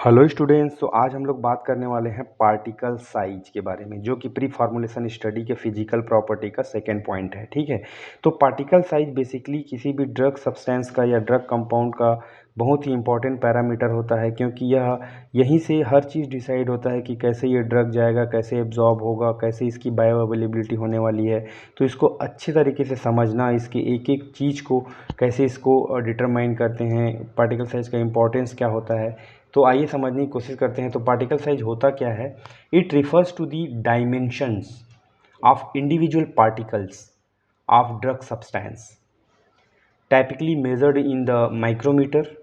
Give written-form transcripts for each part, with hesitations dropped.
Hello students. तो आज हम लोग बात करने वाले हैं पार्टिकल साइज के बारे में, जो कि प्री फार्मूलेशन स्टडी के फिजिकल प्रॉपर्टी का सेकेंड पॉइंट है। ठीक है, तो पार्टिकल साइज बेसिकली किसी भी ड्रग सब्सटेंस का या ड्रग कंपाउंड का बहुत ही इंपॉर्टेंट पैरामीटर होता है, क्योंकि यहीं से हर चीज़ डिसाइड होता है कि कैसे ये ड्रग जाएगा, कैसे एब्जॉर्ब होगा, कैसे इसकी बायो अवेलेबिलिटी होने वाली है। तो इसको अच्छे तरीके से समझना, इसके एक एक चीज़ को कैसे इसको डिटरमाइन करते हैं, पार्टिकल साइज का इंपॉर्टेंस क्या होता है, तो आइए समझने की कोशिश करते हैं। तो पार्टिकल साइज होता क्या है? It refers to the dimensions of individual particles of drug substance, typically measured in the micrometer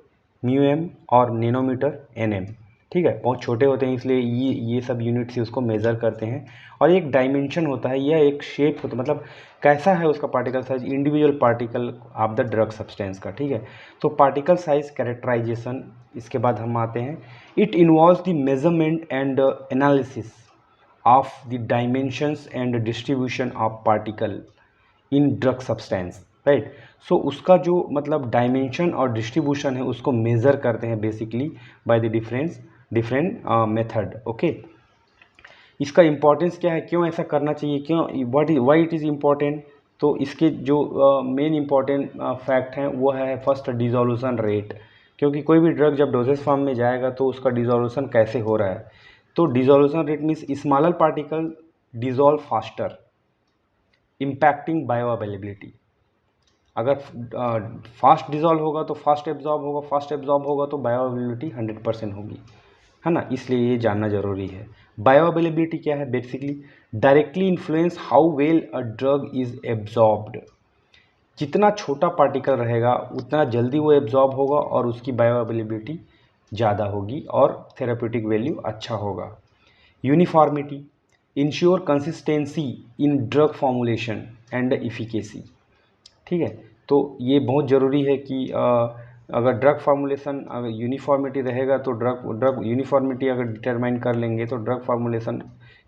म्यूएम और नैनोमीटर एनएम। ठीक है, बहुत छोटे होते हैं, इसलिए ये सब यूनिट से उसको मेज़र करते हैं। और एक डायमेंशन होता है, यह एक शेप होता है, मतलब कैसा है उसका particle size individual particle of the drug substance का। ठीक है, तो पार्टिकल साइज कैरेक्टराइजेशन, इसके बाद हम आते हैं। It involves the measurement and analysis of the dimensions and distribution of particle in drug substance, right. So उसका जो मतलब डायमेंशन और डिस्ट्रीब्यूशन है उसको मेज़र करते हैं basically by the different method. Okay, इसका इम्पोर्टेंस क्या है, क्यों ऐसा करना चाहिए, क्यों वाई इट इज़ इम्पोर्टेंट? तो इसके जो मेन इम्पॉर्टेंट फैक्ट हैं वो है फर्स्ट डिसोल्यूशन रेट, क्योंकि कोई भी ड्रग जब डोजेस फॉर्म में जाएगा तो उसका डिसोल्यूशन कैसे हो रहा है। तो dissolution rate means smaller particle dissolve faster, impacting bio availability. अगर फास्ट डिजॉल्व होगा तो फास्ट एब्जॉर्ब होगा, फास्ट एब्जॉर्ब होगा तो बायो अवेलेबिलिटी 100% होगी, है ना। इसलिए ये जानना जरूरी है। बायो अवेलेबिलिटी क्या है? Basically directly influence how well a drug is absorbed. जितना छोटा पार्टिकल रहेगा उतना जल्दी वो एब्जॉर्ब होगा और उसकी बायो अवेलेबिलिटी ज़्यादा होगी और थेराप्यूटिक वैल्यू अच्छा होगा। Uniformity ensure consistency in drug formulation and efficacy. ठीक है, तो ये बहुत ज़रूरी है कि अगर ड्रग फार्मूलेशन अगर यूनिफॉर्मिटी रहेगा तो ड्रग यूनिफॉर्मिटी अगर डिटरमाइन कर लेंगे तो ड्रग फार्मूलेशन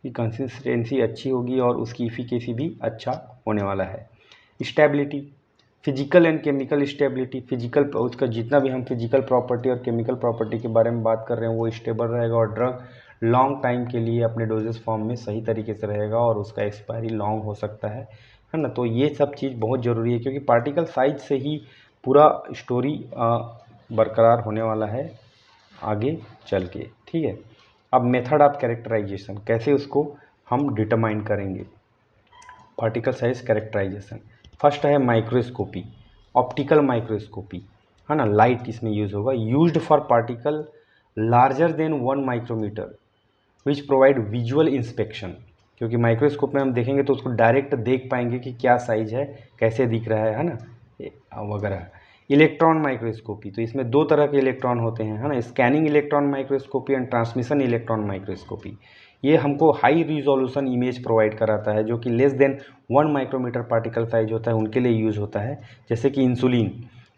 की कंसिस्टेंसी अच्छी होगी और उसकी इफिकेसी भी अच्छा होने वाला है। Stability physical and chemical stability, physical उसका जितना भी हम फिजिकल प्रॉपर्टी और केमिकल प्रॉपर्टी के बारे में बात कर रहे हैं वो स्टेबल रहेगा और ड्रग लॉन्ग टाइम के लिए अपने डोजेस फॉर्म में सही तरीके से रहेगा और उसका एक्सपायरी लॉन्ग हो सकता है ना। तो ये सब चीज़ बहुत ज़रूरी है, क्योंकि पार्टिकल साइज से ही पूरा स्टोरी बरकरार होने वाला है आगे चल के। ठीक है, अब मेथड ऑफ कैरेक्टराइजेशन, कैसे उसको हम डिटरमाइन करेंगे पार्टिकल साइज कैरेक्टराइजेशन। फर्स्ट है माइक्रोस्कोपी, ऑप्टिकल माइक्रोस्कोपी, है ना। लाइट इसमें यूज़ होगा, used for particle larger than 1 micrometre which provide visual inspection. क्योंकि माइक्रोस्कोप में हम देखेंगे तो उसको डायरेक्ट देख पाएंगे कि क्या साइज है, कैसे दिख रहा है ना, वगैरह। इलेक्ट्रॉन माइक्रोस्कोपी, तो इसमें दो तरह के इलेक्ट्रॉन होते हैं, है ना, scanning electron microscopy and transmission electron microscopy. ये हमको हाई रिजोल्यूशन इमेज प्रोवाइड कराता है, जो कि less than 1 micrometre particle size होता है उनके लिए यूज़ होता है। जैसे कि इंसुलिन,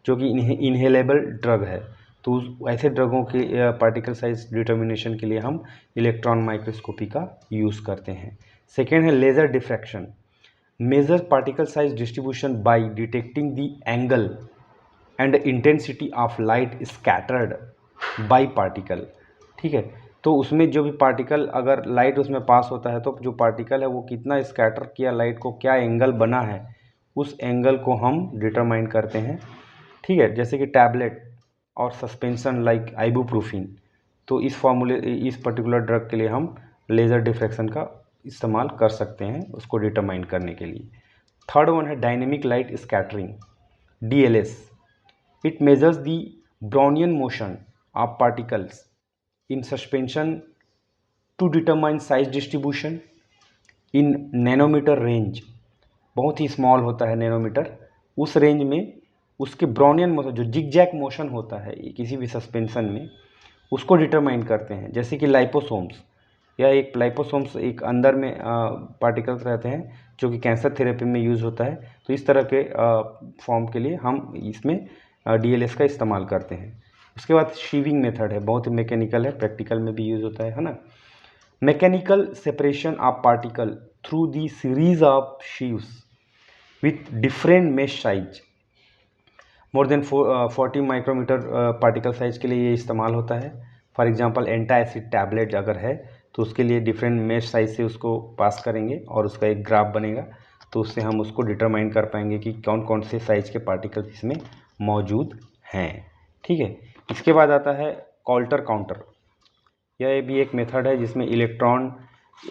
जो कि इनहेलेबल ड्रग है, तो ऐसे ड्रगों के पार्टिकल साइज डिटर्मिनेशन के लिए हम इलेक्ट्रॉन माइक्रोस्कोपी का यूज़ करते हैं। सेकेंड है laser diffraction, measure particle size distribution by detecting the angle and intensity of light scattered by particle. ठीक है, तो उसमें जो भी पार्टिकल अगर लाइट उसमें पास होता है तो जो पार्टिकल है वो कितना स्कैटर किया लाइट को, क्या एंगल बना है, उस एंगल को हम डिटरमाइन करते हैं। ठीक है, जैसे कि टैबलेट और सस्पेंशन लाइक आइबुप्रोफिन, तो इस पर्टिकुलर ड्रग के लिए हम लेज़र डिफ्रैक्शन का इस्तेमाल कर सकते हैं उसको डिटरमाइन करने के लिए। थर्ड वन है dynamic light scattering, DLS। It measures the Brownian motion of particles in suspension to determine size distribution in nanometre range. बहुत ही स्मॉल होता है नैनोमीटर, उस रेंज में उसके ब्राउनियन मोशन जो जिगजैग मोशन होता है किसी भी सस्पेंशन में, उसको डिटरमाइन करते हैं। जैसे कि लाइपोसोम्स, या एक लाइपोसोम्स एक अंदर में पार्टिकल्स रहते हैं जो कि कैंसर थेरेपी में यूज़ होता है, तो इस तरह के फॉर्म के लिए हम इसमें DLS का इस्तेमाल करते हैं। उसके बाद शीविंग मेथड है, बहुत ही मैकेनिकल है, प्रैक्टिकल में भी यूज़ होता है ना। Mechanical separation of particle through the series of sieves with different mesh size, more than 40 micrometer particle size के लिए ये इस्तेमाल होता है। फॉर एग्जांपल एंटासिड टैबलेट अगर है तो उसके लिए डिफरेंट मेश साइज से उसको पास करेंगे और उसका एक ग्राफ बनेगा, तो उससे हम उसको डिटरमाइन कर पाएंगे कि कौन कौन से साइज के पार्टिकल्स इसमें मौजूद हैं। ठीक है, इसके बाद आता है कॉल्टर काउंटर। यह भी एक मेथड है जिसमें इलेक्ट्रॉन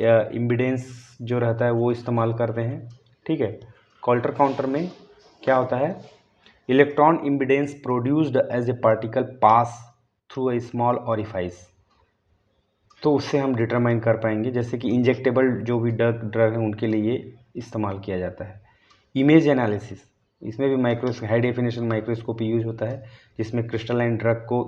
या इम्बिडेंस जो रहता है वो इस्तेमाल करते हैं। ठीक है, कॉल्टर काउंटर में क्या होता है, electron impedance produced as a particle pass through a small orifice, तो उससे हम डिटरमाइन कर पाएंगे, जैसे कि इंजेक्टेबल जो भी ड्रग है उनके लिए इस्तेमाल किया जाता है। इमेज एनालिसिस, इसमें भी हाई डेफिनेशन माइक्रोस्कोपी यूज होता है, जिसमें क्रिस्टलाइन ड्रग को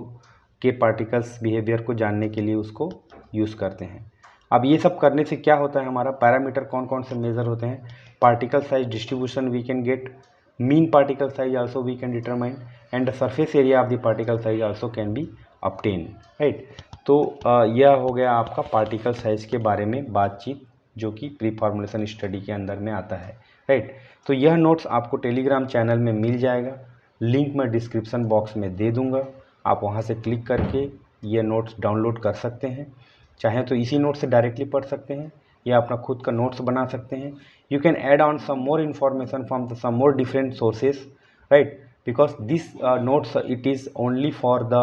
के पार्टिकल्स बिहेवियर को जानने के लिए उसको यूज़ करते हैं। अब ये सब करने से क्या होता है, हमारा पैरामीटर कौन कौन से मेजर होते हैं, particle size distribution we can get, mean particle size also we can determine, and the surface area of the particle size also can be obtain, right. तो यह हो गया आपका पार्टिकल साइज के बारे में बातचीत, जो कि प्री फॉर्मुलेशन स्टडी के अंदर में आता है, राइट। तो यह नोट्स आपको टेलीग्राम चैनल में मिल जाएगा, लिंक मैं डिस्क्रिप्शन बॉक्स में दे दूंगा, आप वहां से क्लिक करके ये नोट्स डाउनलोड कर सकते हैं। चाहें तो इसी नोट से डायरेक्टली पढ़ सकते हैं या अपना खुद का नोट्स बना सकते हैं। You can add on some more information from the some more different sources, right, because this notes it is only for the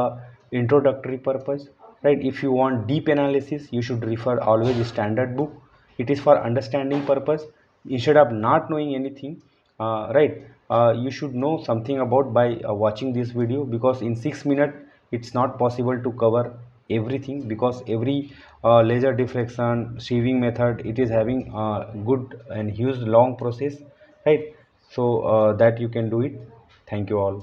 introductory purpose, right. If you want deep analysis you should refer always standard book, it is for understanding purpose, instead of not knowing anything, right. You should know something about by watching this video, because in 6 minutes it's not possible to cover everything, because every laser diffraction sieving method it is having good and huge long process, right. So that you can do it. Thank you all.